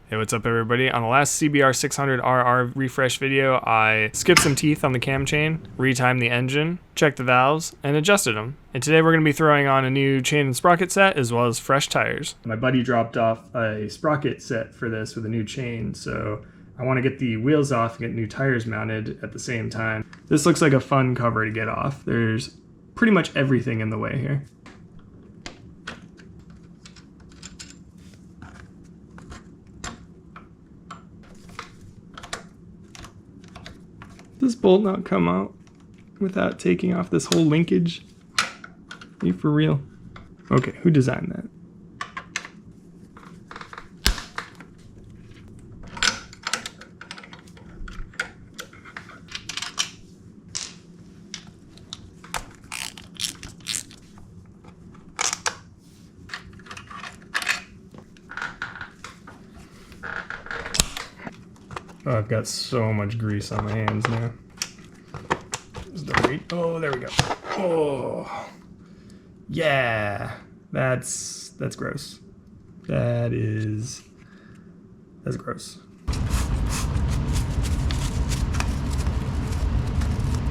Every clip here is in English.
Hey, what's up everybody? On the last CBR600RR refresh video, I skipped some teeth on the cam chain, retimed the engine, checked the valves, and adjusted them. And today we're going to be throwing on a new chain and sprocket set, as well as fresh tires. My buddy dropped off a sprocket set for this with a new chain, so I want to get the wheels off and get new tires mounted at the same time. This looks like a fun cover to get off. There's pretty much everything in the way here. Does this bolt not come out without taking off this whole linkage? Are you for real? Okay, who designed that? Oh, I've got so much grease on my hands now. Oh, there we go. Oh, yeah, that's gross. That's gross.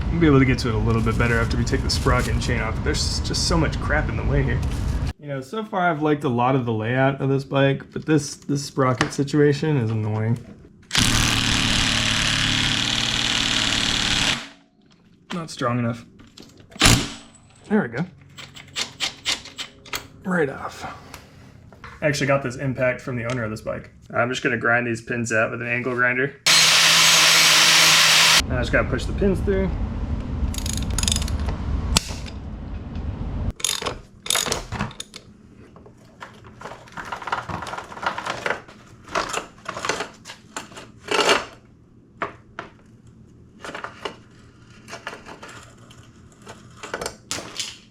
I'll be able to get to it a little bit better after we take the sprocket and chain off, but there's just so much crap in the way here. You know, so far I've liked a lot of the layout of this bike, but this sprocket situation is annoying. Not strong enough. There we go. Right off. I actually got this impact from the owner of this bike. I'm just gonna grind these pins out with an angle grinder. And I just gotta push the pins through.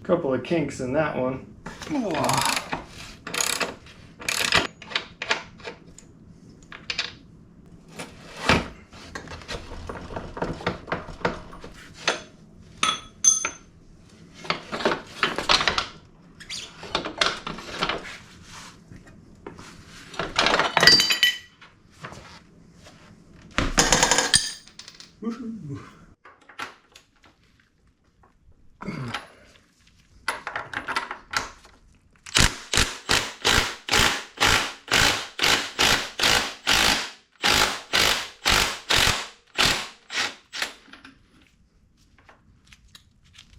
Couple of kinks in that one. Oh. Woohoo.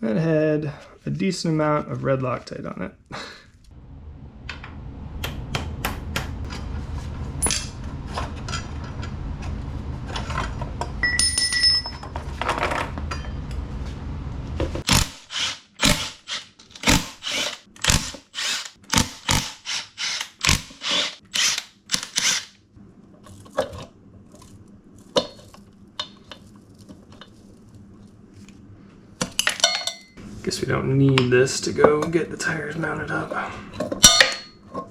That had a decent amount of red Loctite on it. Guess we don't need this to go get the tires mounted up. Got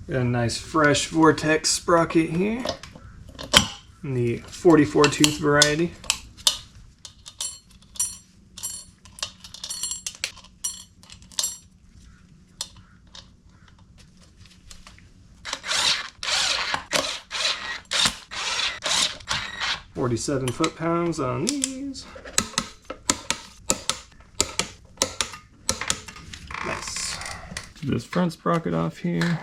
a nice fresh Vortex sprocket here in the 44 tooth variety. $47 foot-pounds on these. Nice. Do this front sprocket off here.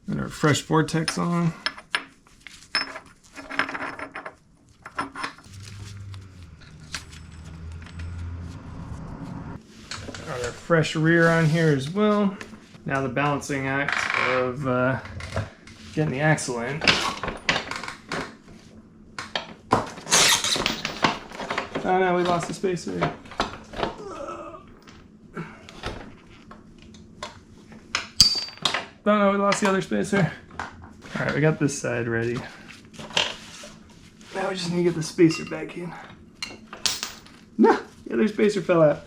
And our fresh Vortex on. Our fresh rear on here as well. Now the balancing act of getting the axle in. Oh no, we lost the spacer. Oh no, we lost the other spacer. Alright, we got this side ready. Now we just need to get the spacer back in. No, the other spacer fell out.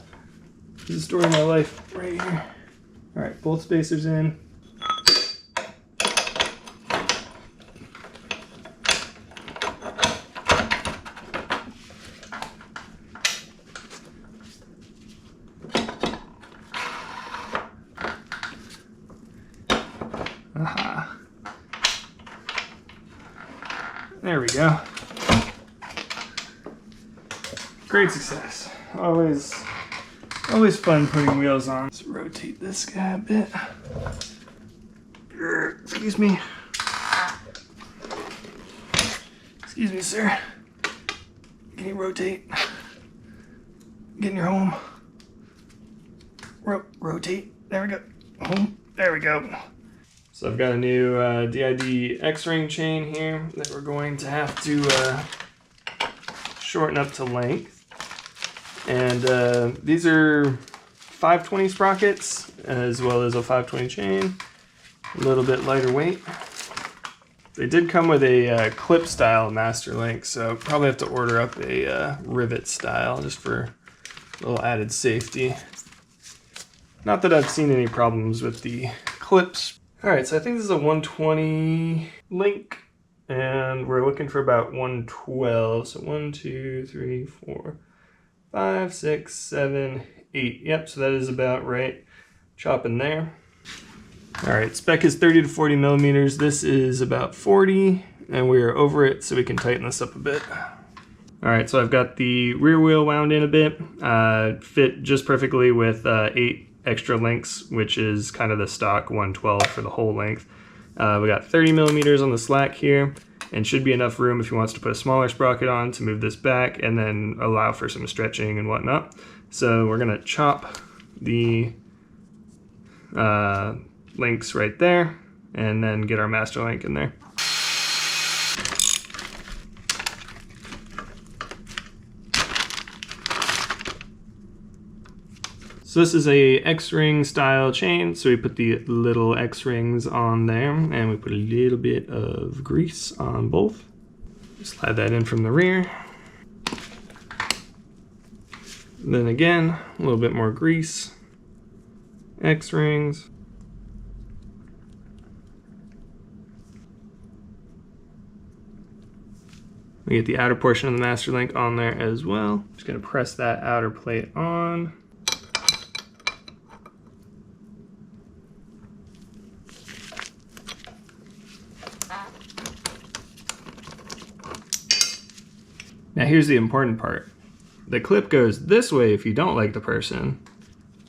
This is the story of my life right here. Alright, both spacers in. Aha. There we go. Great success. Always fun putting wheels on. Let's rotate this guy a bit. Excuse me. Excuse me, sir. Can you rotate? Get in your home. Rotate. There we go. Home. There we go. So I've got a new DID X-ring chain here that we're going to have to shorten up to length. And these are 520 sprockets as well as a 520 chain. A little bit lighter weight. They did come with a clip style master link, so probably have to order up a rivet style just for a little added safety. Not that I've seen any problems with the clips. Alright, so I think this is a 120 link, and we're looking for about 112. So 1, 2, 3, 4, 5, 6, 7, 8. Yep, so that is about right. Chop in there. Alright, spec is 30 to 40 millimeters. This is about 40, and we are over it, so we can tighten this up a bit. Alright, so I've got the rear wheel wound in a bit. Fit just perfectly with 8 extra links, which is kind of the stock 112 for the whole length. We got 30 millimeters on the slack here, and should be enough room if he wants to put a smaller sprocket on to move this back and then allow for some stretching and whatnot. So we're gonna chop the links right there and then get our master link in there. So this is a X-ring style chain, so we put the little X-rings on there and we put a little bit of grease on both. Slide that in from the rear. Then again, a little bit more grease, X-rings. We get the outer portion of the master link on there as well. Just gonna press that outer plate on. Now here's the important part. The clip goes this way if you don't like the person,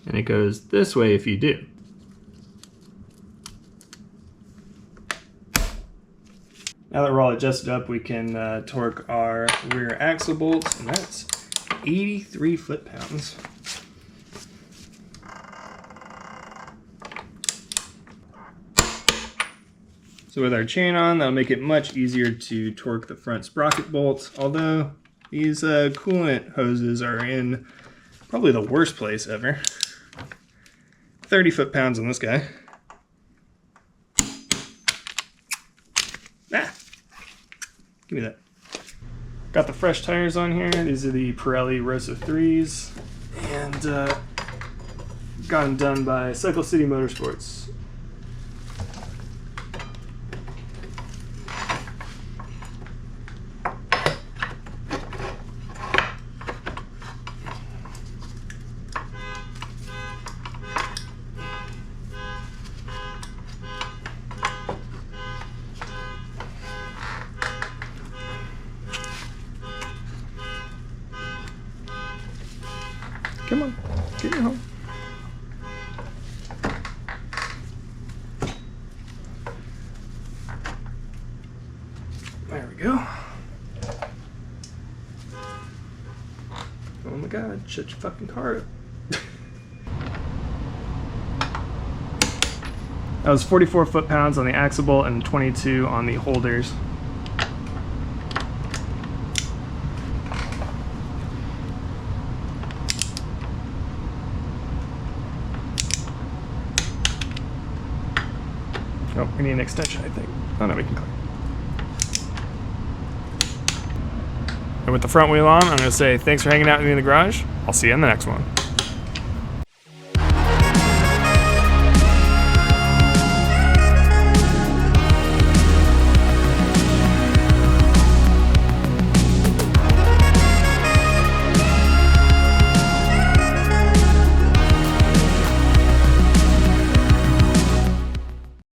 and it goes this way if you do. Now that we're all adjusted up, we can torque our rear axle bolts, and that's 83 foot-pounds. So with our chain on, that'll make it much easier to torque the front sprocket bolts, although these coolant hoses are in probably the worst place ever. 30 foot-pounds on this guy. Ah! Give me that. Got the fresh tires on here. These are the Pirelli Rosa 3s, and got them done by Cycle City Motorsports. Come on, get me home. There we go. Oh my God, shut your fucking car up. That was 44 foot-pounds on the axle bolt and 22 on the holders. Oh, we need an extension, I think. Oh no, we can clear. And with the front wheel on, I'm going to say thanks for hanging out with me in the garage. I'll see you in the next one.